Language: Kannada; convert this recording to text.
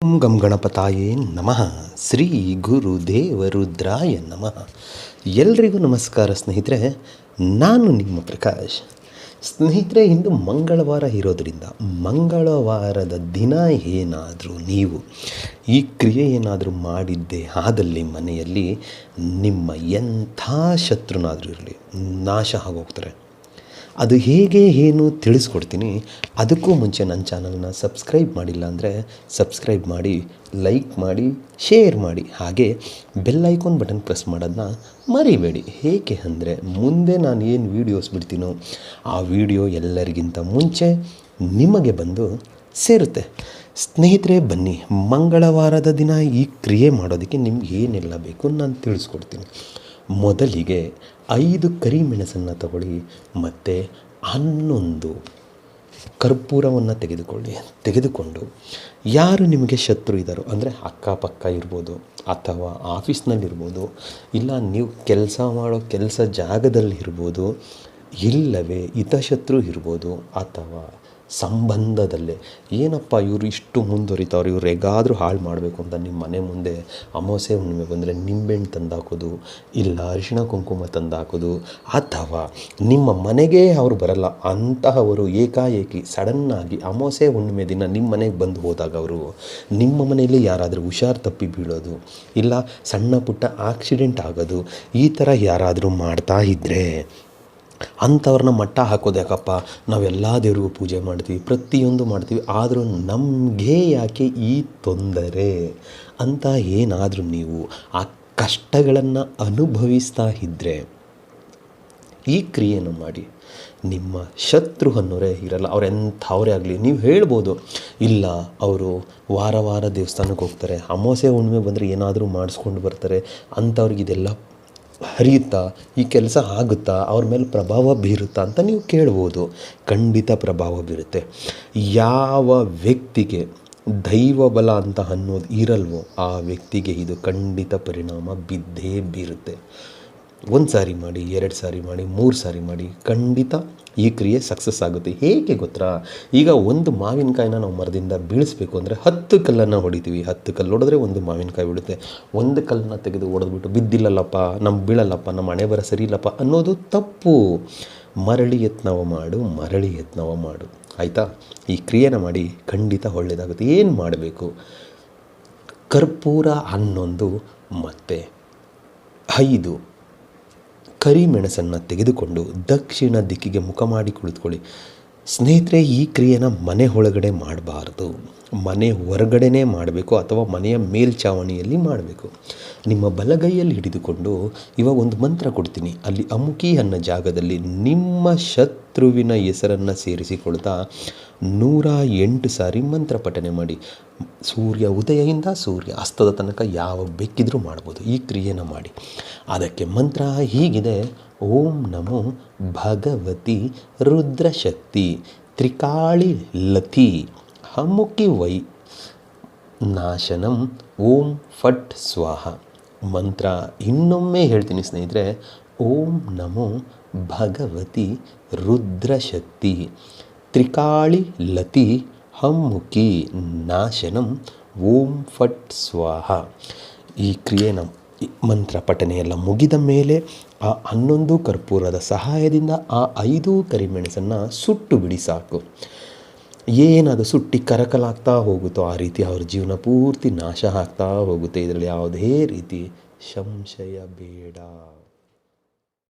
ಓಂ ಗಂ ಗಣಪತಾಯೇ ನಮಃ. ಶ್ರೀ ಗುರು ದೇವರುದ್ರಾಯ ನಮಃ. ಎಲ್ರಿಗೂ ನಮಸ್ಕಾರ ಸ್ನೇಹಿತರೆ. ನಾನು ನಿಮ್ಮ ಪ್ರಕಾಶ್. ಸ್ನೇಹಿತರೆ, ಇಂದು ಮಂಗಳವಾರ ಇರೋದರಿಂದ ಮಂಗಳವಾರದ ದಿನ ಏನಾದರೂ ನೀವು ಈ ಕ್ರಿಯೆ ಏನಾದರೂ ಮಾಡಿದ್ದೇ ಆದಲ್ಲಿ ಮನೆಯಲ್ಲಿ ನಿಮ್ಮ ಎಂಥ ಶತ್ರುನಾದರೂ ಇರಲಿ ನಾಶ ಆಗೋಗ್ತಾರೆ. ಅದು ಹೇಗೆ ಏನು ತಿಳಿಸ್ಕೊಡ್ತೀನಿ. ಅದಕ್ಕೂ ಮುಂಚೆ ನನ್ನ ಚಾನಲ್ನ ಸಬ್ಸ್ಕ್ರೈಬ್ ಮಾಡಿಲ್ಲ ಅಂದರೆ ಸಬ್ಸ್ಕ್ರೈಬ್ ಮಾಡಿ, ಲೈಕ್ ಮಾಡಿ, ಶೇರ್ ಮಾಡಿ, ಹಾಗೆ ಬೆಲ್ ಐಕಾನ್ ಬಟನ್ ಪ್ರೆಸ್ ಮಾಡೋದನ್ನ ಮರಿಬೇಡಿ. ಏಕೆ ಅಂದರೆ ಮುಂದೆ ನಾನು ಏನು ವೀಡಿಯೋಸ್ ಬಿಡ್ತೀನೋ ಆ ವಿಡಿಯೋ ಎಲ್ಲರಿಗಿಂತ ಮುಂಚೆ ನಿಮಗೆ ಬಂದು ಸೇರುತ್ತೆ. ಸ್ನೇಹಿತರೆ, ಬನ್ನಿ, ಮಂಗಳವಾರದ ದಿನ ಈ ಕ್ರಿಯೆ ಮಾಡೋದಕ್ಕೆ ನಿಮ್ಗೆ ಏನೆಲ್ಲ ಬೇಕು ನಾನು ತಿಳಿಸ್ಕೊಡ್ತೀನಿ. ಮೊದಲಿಗೆ 5 ಕರಿಮೆಣಸನ್ನು ತಗೊಳ್ಳಿ ಮತ್ತು 11 ಕರ್ಪೂರವನ್ನು ತೆಗೆದುಕೊಂಡು ಯಾರು ನಿಮಗೆ ಶತ್ರು ಇದ್ದಾರೋ, ಅಂದರೆ ಅಕ್ಕಪಕ್ಕ ಇರ್ಬೋದು ಅಥವಾ ಆಫೀಸ್ನಲ್ಲಿರ್ಬೋದು, ಇಲ್ಲ ನೀವು ಕೆಲಸ ಮಾಡೋ ಕೆಲಸ ಜಾಗದಲ್ಲಿರ್ಬೋದು, ಇಲ್ಲವೇ ಹಿತಶತ್ರು ಇರ್ಬೋದು, ಅಥವಾ ಸಂಬಂಧದಲ್ಲೇ ಏನಪ್ಪ ಇವರು ಇಷ್ಟು ಮುಂದುವರಿತವ್ರು, ಇವ್ರು ಹೇಗಾದರೂ ಹಾಳು ಮಾಡಬೇಕು ಅಂತ ನಿಮ್ಮ ಮನೆ ಮುಂದೆ ಅಮಾವಾಸ್ಯೆ ಹುಣ್ಣಿಮೆ ಬಂದರೆ ನಿಂಬೆಹಣ್ಣು ತಂದಾಕೋದು, ಇಲ್ಲ ಅರಿಶಿಣ ಕುಂಕುಮ ತಂದಾಕೋದು, ಅಥವಾ ನಿಮ್ಮ ಮನೆಗೆ ಅವರು ಬರಲ್ಲ ಅಂತಹವರು ಏಕಾಏಕಿ ಸಡನ್ನಾಗಿ ಅಮಾವಾಸ್ಯೆ ಹುಣ್ಣಿಮೆ ದಿನ ನಿಮ್ಮ ಮನೆಗೆ ಬಂದು ಹೋದಾಗ ಅವರು ನಿಮ್ಮ ಮನೆಯಲ್ಲಿ ಯಾರಾದರೂ ಹುಷಾರು ತಪ್ಪಿ ಬೀಳೋದು, ಇಲ್ಲ ಸಣ್ಣ ಪುಟ್ಟ ಆಕ್ಸಿಡೆಂಟ್ ಆಗೋದು, ಈ ಥರ ಯಾರಾದರೂ ಮಾಡ್ತಾ ಇದ್ದರೆ ಅಂಥವ್ರನ್ನ ಮಟ್ಟ ಹಾಕೋದು ಯಾಕಪ್ಪ, ನಾವೆಲ್ಲ ದೇವ್ರಿಗೂ ಪೂಜೆ ಮಾಡ್ತೀವಿ, ಪ್ರತಿಯೊಂದು ಮಾಡ್ತೀವಿ, ಆದರೂ ನಮಗೆ ಯಾಕೆ ಈ ತೊಂದರೆ ಅಂತ ಏನಾದರೂ ನೀವು ಆ ಕಷ್ಟಗಳನ್ನು ಅನುಭವಿಸ್ತಾ ಇದ್ದರೆ ಈ ಕ್ರಿಯೆಯನ್ನು ಮಾಡಿ. ನಿಮ್ಮ ಶತ್ರು ಅನ್ನೋರೇ ಇರಲ್ಲ, ಅವ್ರು ಎಂಥವರೇ ಆಗಲಿ. ನೀವು ಹೇಳ್ಬೋದು, ಇಲ್ಲ ಅವರು ವಾರ ದೇವಸ್ಥಾನಕ್ಕೆ ಹೋಗ್ತಾರೆ, ಅಮಾವಾಸ್ಯೆ ಹುಣ್ಣಿಮೆ ಬಂದರೆ ಏನಾದರೂ ಮಾಡಿಸ್ಕೊಂಡು ಬರ್ತಾರೆ, ಅಂಥವ್ರಿಗೆ ಇದೆಲ್ಲ ಹರಿಯುತ್ತಾ, ಈ ಕೆಲಸ ಆಗುತ್ತಾ, ಅವ್ರ ಮೇಲೆ ಪ್ರಭಾವ ಬೀರುತ್ತಾ ಅಂತ ನೀವು ಕೇಳ್ಬೋದು. ಖಂಡಿತ ಪ್ರಭಾವ ಬೀರುತ್ತೆ. ಯಾವ ವ್ಯಕ್ತಿಗೆ ದೈವ ಬಲ ಅಂತ ಅನ್ನೋದು ಇರಲ್ವೋ ಆ ವ್ಯಕ್ತಿಗೆ ಇದು ಖಂಡಿತ ಪರಿಣಾಮ ಬಿದ್ದೇ ಬೀರುತ್ತೆ. 1 ಸಾರಿ ಮಾಡಿ, 2 ಸಾರಿ ಮಾಡಿ, 3 ಸಾರಿ ಮಾಡಿ, ಖಂಡಿತ ಈ ಕ್ರಿಯೆ ಸಕ್ಸಸ್ ಆಗುತ್ತೆ. ಹೇಗೆ ಗೊತ್ತಾ, ಈಗ ಒಂದು ಮಾವಿನಕಾಯಿನ ನಾವು ಮರದಿಂದ ಬೀಳಿಸ್ಬೇಕು ಅಂದರೆ 10 ಕಲ್ಲನ್ನು ಹೊಡಿತೀವಿ. 10 ಕಲ್ಲು ಹೊಡೆದ್ರೆ ಒಂದು ಮಾವಿನಕಾಯಿ ಬೀಳುತ್ತೆ. ಒಂದು ಕಲ್ಲನ್ನು ತೆಗೆದು ಹೊಡೆದ್ಬಿಟ್ಟು ಬಿದ್ದಿಲ್ಲಲ್ಲಪ್ಪ, ನಮ್ಗೆ ಬೀಳಲ್ಲಪ್ಪ, ನಮ್ಮ ಹಣೆ ಬರ ಸರಿ ಇಲ್ಲಪ್ಪ ಅನ್ನೋದು ತಪ್ಪು. ಮರಳಿ ಯತ್ನವ ಮಾಡು, ಆಯಿತಾ? ಈ ಕ್ರಿಯೆನ ಮಾಡಿ, ಖಂಡಿತ ಒಳ್ಳೆಯದಾಗುತ್ತೆ. ಏನು ಮಾಡಬೇಕು? ಕರ್ಪೂರ 11 ಮತ್ತು 5 ಕರಿಮೆಣಸನ್ನು ತೆಗೆದುಕೊಂಡು ದಕ್ಷಿಣ ದಿಕ್ಕಿಗೆ ಮುಖ ಮಾಡಿ ಕುಳಿತುಕೊಳ್ಳಿ. ಸ್ನೇಹಿತರೆ, ಈ ಕ್ರಿಯೆನ ಮನೆ ಒಳಗಡೆ ಮಾಡಬಾರ್ದು, ಮನೆ ಹೊರಗಡೆನೇ ಮಾಡಬೇಕು, ಅಥವಾ ಮನೆಯ ಮೇಲ್ಛಾವಣಿಯಲ್ಲಿ ಮಾಡಬೇಕು. ನಿಮ್ಮ ಬಲಗೈಯಲ್ಲಿ ಹಿಡಿದುಕೊಂಡು ಇವಾಗ ಒಂದು ಮಂತ್ರ ಕೊಡ್ತೀನಿ, ಅಲ್ಲಿ ಅಮುಕಿ ಅನ್ನೋ ಜಾಗದಲ್ಲಿ ನಿಮ್ಮ ಶತ್ರುವಿನ ಹೆಸರನ್ನು ಸೇರಿಸಿಕೊಳ್ತಾ 108 ಸಾರಿ ಮಂತ್ರ ಪಠನೆ ಮಾಡಿ. ಸೂರ್ಯ ಉದಯದಿಂದ ಸೂರ್ಯ ಅಸ್ತದ ತನಕ ಯಾವಾಗ ಬೇಕಿದ್ರೂ ಮಾಡ್ಬೋದು ಈ ಕ್ರಿಯೆನ ಮಾಡಿ. ಅದಕ್ಕೆ ಮಂತ್ರ ಹೀಗಿದೆ: ಓಂ ನಮೋ ಭಗವತಿ ರುದ್ರಶಕ್ತಿ ತ್ರಿಕಾಳಿ ಲತಿ ಹಮುಕಿ ವೈ ನಾಶನಂ ಓಂ ಫಟ್ ಸ್ವಾಹ. ಮಂತ್ರ ಇನ್ನೊಮ್ಮೆ ಹೇಳ್ತೀನಿ ಸ್ನೇಹಿತರೆ: ಓಂ ನಮೋ ಭಗವತಿ ರುದ್ರಶಕ್ತಿ ತ್ರಿಕಾಳಿ ಲತಿ ಹಮ್ಮುಖಿ ನಾಶನಂ ಓಂ ಫಟ್ ಸ್ವಾಹ. ಈ ಕ್ರಿಯೆನ ಮಂತ್ರ ಪಠನೆ ಎಲ್ಲ ಮುಗಿದ ಮೇಲೆ ಆ 11 ಕರ್ಪೂರದ ಸಹಾಯದಿಂದ ಆ 5 ಕರಿಮೆಣಸನ್ನು ಸುಟ್ಟು ಬಿಡಿ ಸಾಕು. ಏನದು ಸುಟ್ಟಿ ಕರಕಲಾಗ್ತಾ ಹೋಗುತ್ತೋ ಆ ರೀತಿ ಅವ್ರ ಜೀವನ ಪೂರ್ತಿ ನಾಶ ಆಗ್ತಾ ಹೋಗುತ್ತೆ. ಇದರಲ್ಲಿ ಯಾವುದೇ ರೀತಿ ಸಂಶಯ ಬೇಡ.